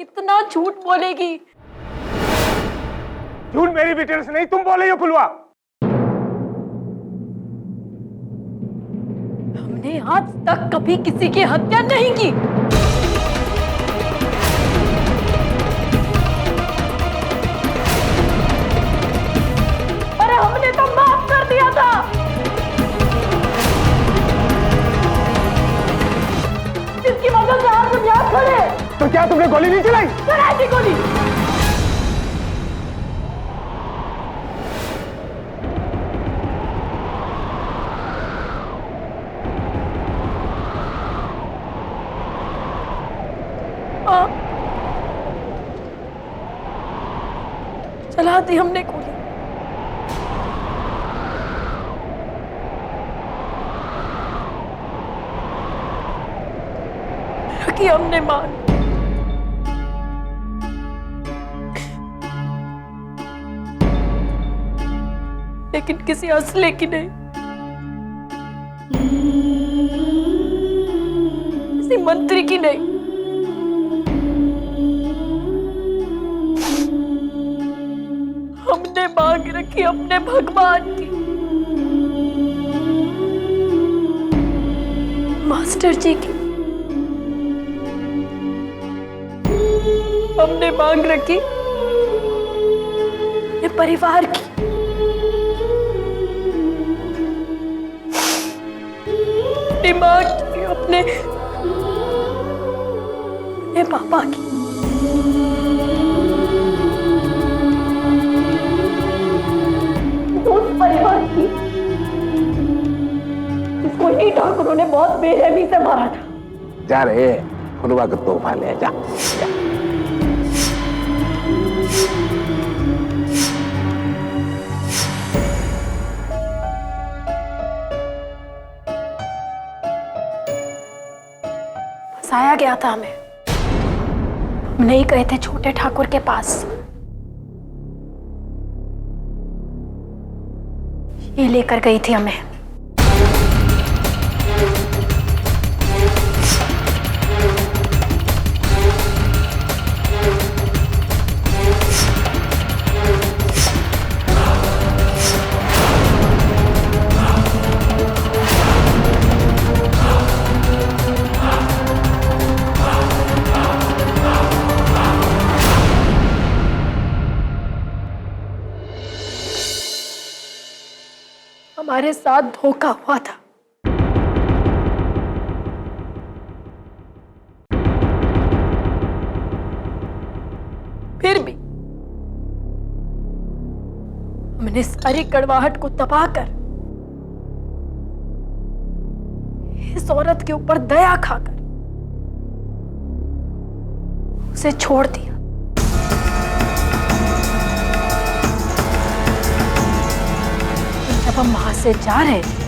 कितना झूठ बोलेगी। झूठ मेरी बेटे से नहीं, तुम बोले हो फुलवा। हमने आज तक कभी किसी की हत्या नहीं की। अरे हमने तो माफ कर दिया था। जिसकी वजह से आज हम यहाँ खड़े। तो क्या तुमने गोली नहीं चलाई? चलाई थी गोली। चला दी हमने गोली। कि हमने मान। लेकिन किसी असले की नहीं, किसी मंत्री की नहीं। हमने मांग रखी अपने भगवान की, मास्टर जी की। हमने मांग रखी अपने परिवार की, अपनी मां की, अपने पापा की। उस परिवार की जिसको ही ठाकुरों ने बहुत बेरहमी से मारा था। जा रहे फुलवा का तोहफा ले जा। फंसाया गया था हमें। हम नहीं गए थे छोटे ठाकुर के पास। ये लेकर गई थी हमें। हमारे साथ धोखा हुआ था। फिर भी हमने सारी कड़वाहट को दबाकर इस औरत के ऊपर दया खाकर उसे छोड़ दिया। जब हम वहां से जा रहे थे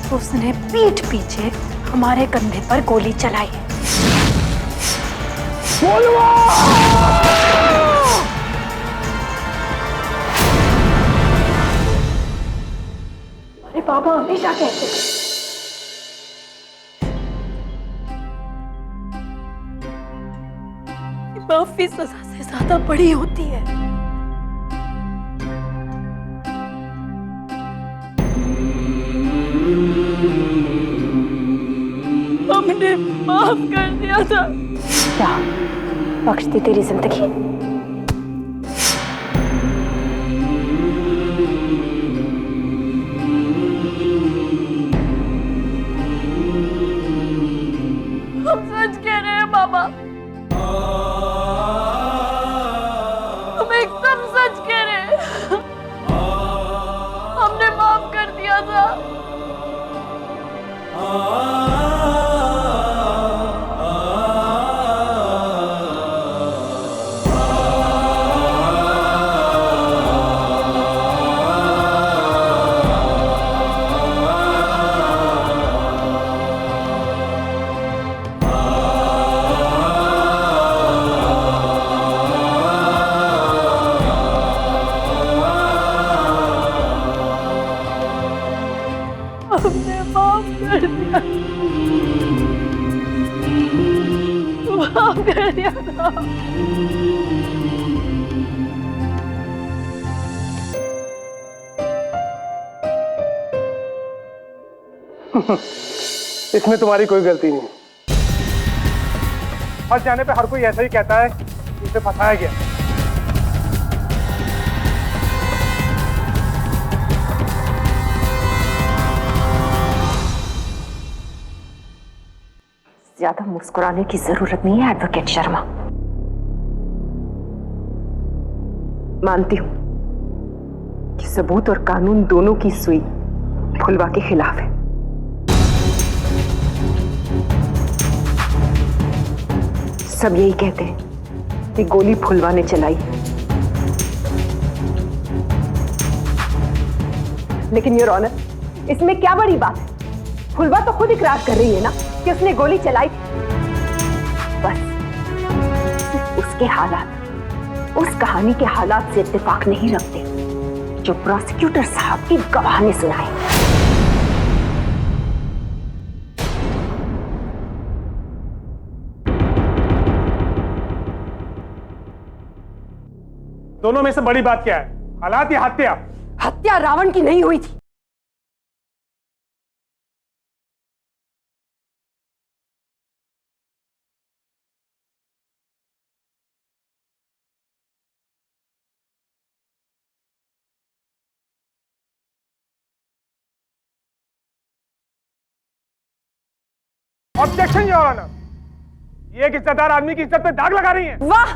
तो उसने पीठ पीछे हमारे कंधे पर गोली चलाई। अरे पापा हमेशा कहते थे कि माफी सजा से ज्यादा बड़ी होती है। हमने माफ कर दिया था। क्या बख्श दी तेरी जिंदगी? हम सच कह रहे हैं बाबा, हम एकदम सच कह रहे हैं। हमने माफ कर दिया था। हमने माफ कर दिया। इसमें तुम्हारी कोई गलती नहीं। फंस जाने पे हर कोई ऐसा ही कहता है कि उसे फंसाया गया। ज्यादा मुस्कुराने की जरूरत नहीं है एडवोकेट शर्मा। मानती हूं कि सबूत और कानून दोनों की सुई फुलवा के खिलाफ है। सब यही कहते हैं कि गोली फुलवा ने चलाई, लेकिन योर ऑनर, इसमें क्या बड़ी बात है? फुलवा तो खुद इकरार कर रही है ना कि उसने गोली चलाई। बस सिर्फ उसके हालात उस कहानी के हालात से इत्तेफाक नहीं रखते जो प्रोसिक्यूटर साहब की गवाह ने सुनाए। दोनों में से बड़ी बात क्या है, हालात या हत्या? हत्या रावण की नहीं हुई थी। ऑब्जेक्शन योर ऑनर, ये एक इज्जतदार आदमी की इज्जत पे दाग लगा रही हैं। वाह,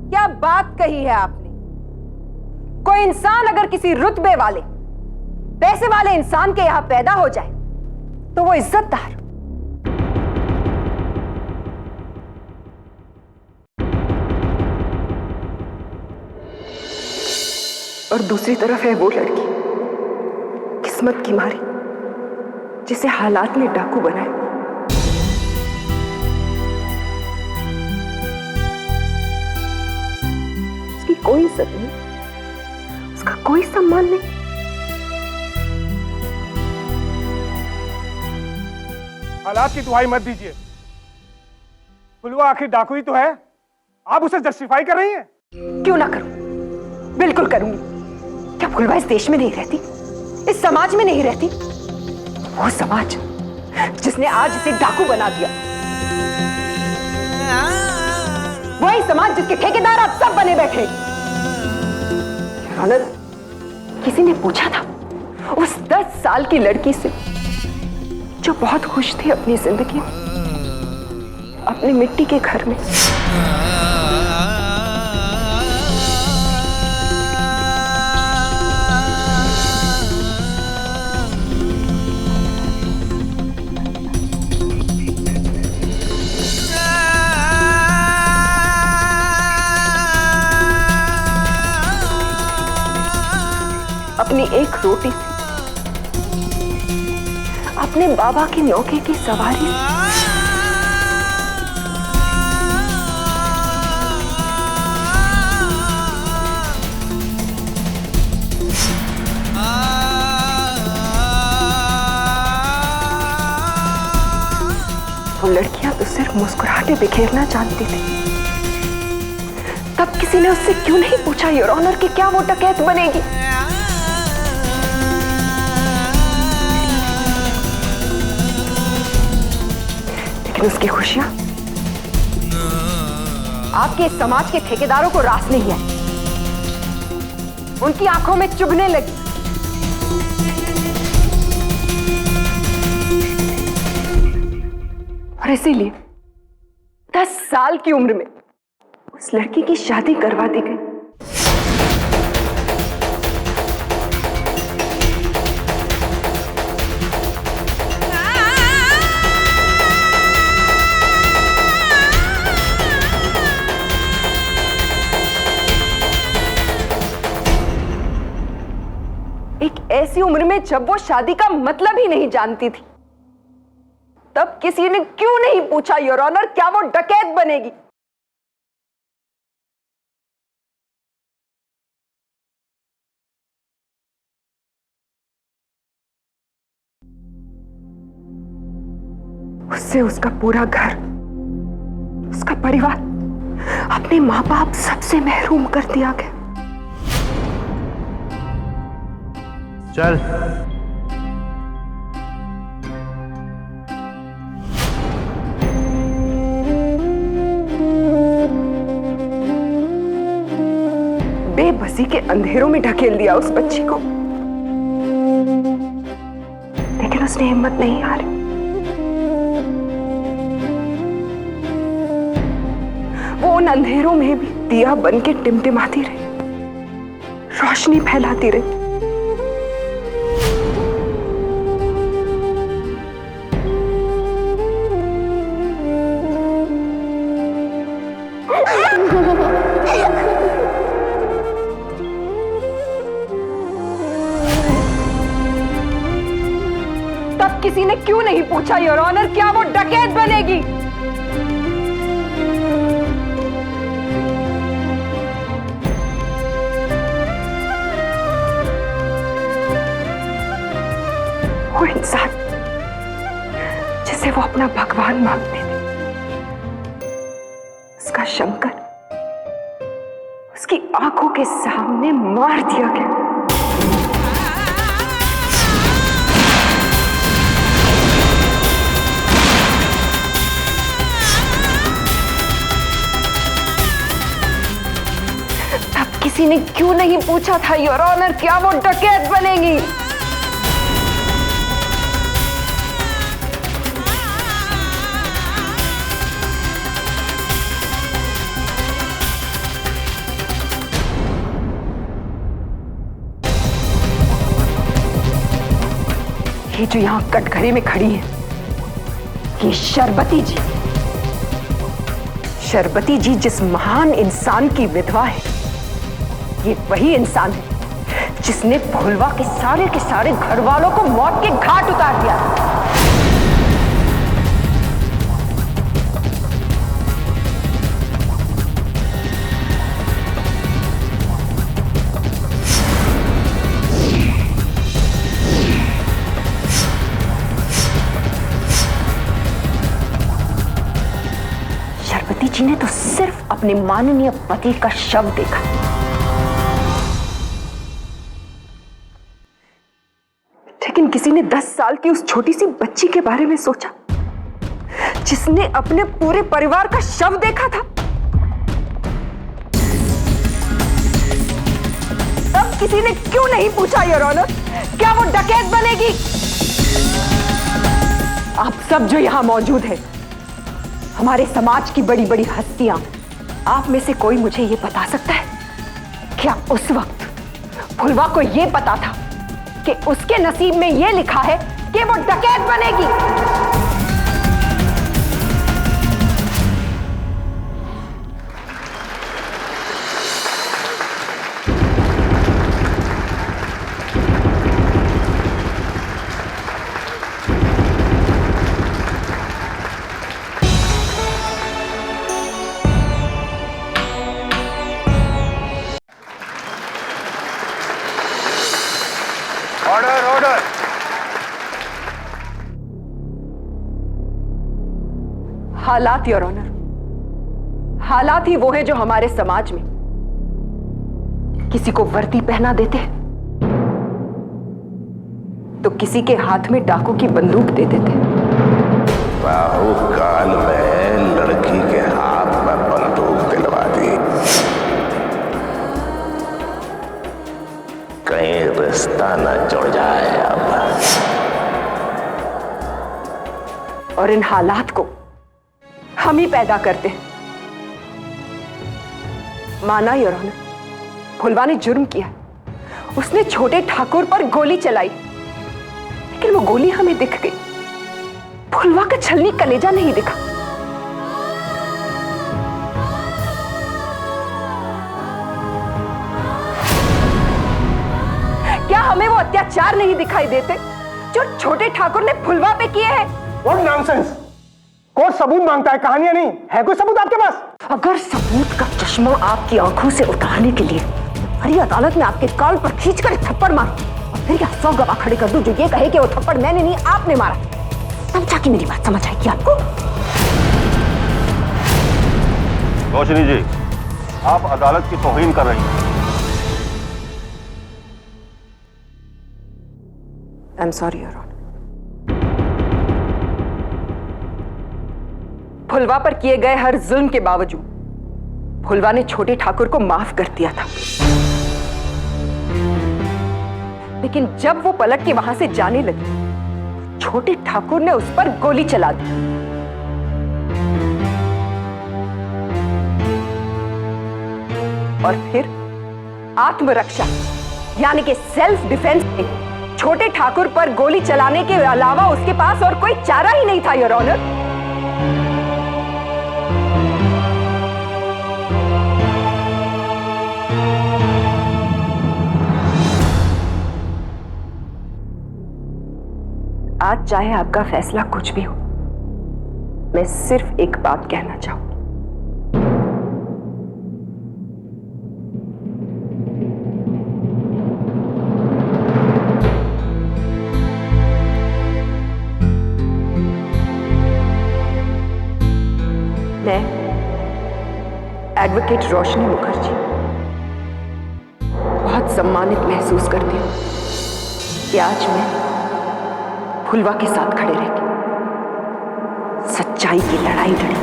क्या बात कही है आपने। कोई इंसान अगर किसी रुतबे वाले पैसे वाले इंसान के यहां पैदा हो जाए तो वो इज्जतदार, और दूसरी तरफ है वो लड़की किस्मत की मारी जिसे हालात ने डाकू बनाया। उसकी कोई इज्जत नहीं, उसका कोई सम्मान नहीं। हालात की दुहाई मत दीजिए। फुलवा आखिर डाकू ही तो है, आप उसे जस्टिफाई कर रही हैं। क्यों ना करूं, बिल्कुल करूंगी। क्या फुलवा इस देश में नहीं रहती, इस समाज में नहीं रहती? वो समाज जिसने आज इसे डाकू बना दिया, वही समाज जिसके ठेकेदार आप सब बने बैठे। किसी ने पूछा था उस 10 साल की लड़की से जो बहुत खुश थी अपनी जिंदगी में, अपनी मिट्टी के घर में। अपनी एक रोटी से, अपने बाबा के नौके की सवारी से, वो लड़कियां तो सिर्फ मुस्कुराहटें बिखेरना जानती थी। तब किसी ने उससे क्यों नहीं पूछा योर ऑनर कि क्या वो डकैत बनेगी? उसकी खुशियां आपके इस समाज के ठेकेदारों को रास नहीं है, उनकी आंखों में चुभने लगी। और इसीलिए 10 साल की उम्र में उस लड़की की शादी करवा दी गई। एक ऐसी उम्र में जब वो शादी का मतलब ही नहीं जानती थी, तब किसी ने क्यों नहीं पूछा योर ऑनर क्या वो डकैत बनेगी? उससे उसका पूरा घर, उसका परिवार अपने माँ बाप सबसे महरूम कर दिया गया। चल बेबसी के अंधेरों में ढकेल दिया उस बच्ची को, लेकिन उसने हिम्मत नहीं हारी। वो उन अंधेरों में भी दिया बन के टिमटिमाती रही, रोशनी फैलाती रही। तब किसी ने क्यों नहीं पूछा योर ऑनर, क्या वो डकैत बनेगी? वो इंसान जिसे वो अपना भगवान मानते थे, उसका शंकर उसकी आंखों के सामने मार दिया गया। तब किसी ने क्यों नहीं पूछा था योर ऑनर, क्या वो डकैत बनेगी? ये जो यहां कटघरे में खड़ी है, ये शरबती जी। शरबती जी जिस महान इंसान की विधवा है, ये वही इंसान है जिसने फुलवा के सारे घर वालों को मौत के घाट उतार दिया। शरबती जी ने तो सिर्फ अपने माननीय पति का शव देखा, लेकिन किसी ने 10 साल की उस छोटी सी बच्ची के बारे में सोचा जिसने अपने पूरे परिवार का शव देखा था? तब किसी ने क्यों नहीं पूछा योर ऑनर, क्या वो डकैत बनेगी? आप सब जो यहां मौजूद हैं, हमारे समाज की बड़ी बड़ी हस्तियां, आप में से कोई मुझे ये बता सकता है क्या उस वक्त फुलवा को ये पता था कि उसके नसीब में ये लिखा है कि वो डकैत बनेगी? Order order. हालात योर ऑनर, हालात ही वो है जो हमारे समाज में किसी को वर्दी पहना देते हैं तो किसी के हाथ में डाकू की बंदूक दे देते हैं। बाहु काल में लड़की के हाथ में बंदूक दिलवा दी, कहीं रिश्ता न जुड़ जाए अब। और इन हालात को हम ही पैदा करते हैं। माना योर ऑनर, फुलवा ने जुर्म किया, उसने छोटे ठाकुर पर गोली चलाई, लेकिन वो गोली हमें दिख गई, फुलवा का छलनी कलेजा नहीं दिखा। क्या हमें वो अत्याचार नहीं दिखाई देते जो छोटे ठाकुर ने फुलवा पे किए हैं? What nonsense! कोर्ट सबूत मांगता है, कहानियां नहीं है। कोई सबूत आपके पास? अगर सबूत का चश्मा आपकी आंखों से उतारने के लिए हरी अदालत में आपके कान पर खींचकर थप्पड़ मार और फिर क्या 100 गवाह खड़े कर दूं जो ये कहे कि वो थप्पड़ मैंने नहीं आपने मारा, तब जाके मेरी बात समझ आएगी आपको। रोशनी जी, आप अदालत की तौहीन कर रही हैं। I am sorry your honour. फुलवा पर किए गए हर जुल्म के बावजूद फुलवा ने छोटे ठाकुर को माफ कर दिया था, लेकिन जब वो पलट के वहां से जाने लगी, छोटे ठाकुर ने उस पर गोली चला दी। और फिर आत्मरक्षा यानी कि सेल्फ डिफेंस में छोटे ठाकुर पर गोली चलाने के अलावा उसके पास और कोई चारा ही नहीं था योर ऑनर। आज चाहे आपका फैसला कुछ भी हो, मैं सिर्फ एक बात कहना चाहूंगी। मैं एडवोकेट रोशनी मुखर्जी बहुत सम्मानित महसूस करती हूं कि आज मैं फुलवा के साथ खड़े रह के सच्चाई की लड़ाई लड़ी।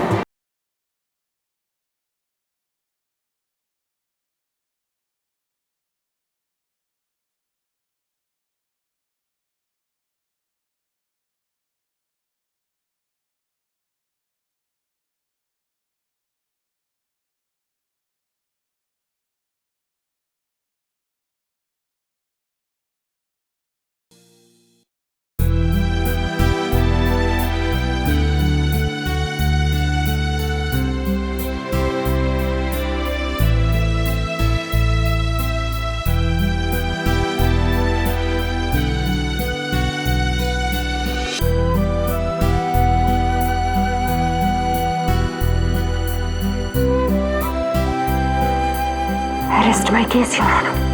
Arrest my case, Your Honor.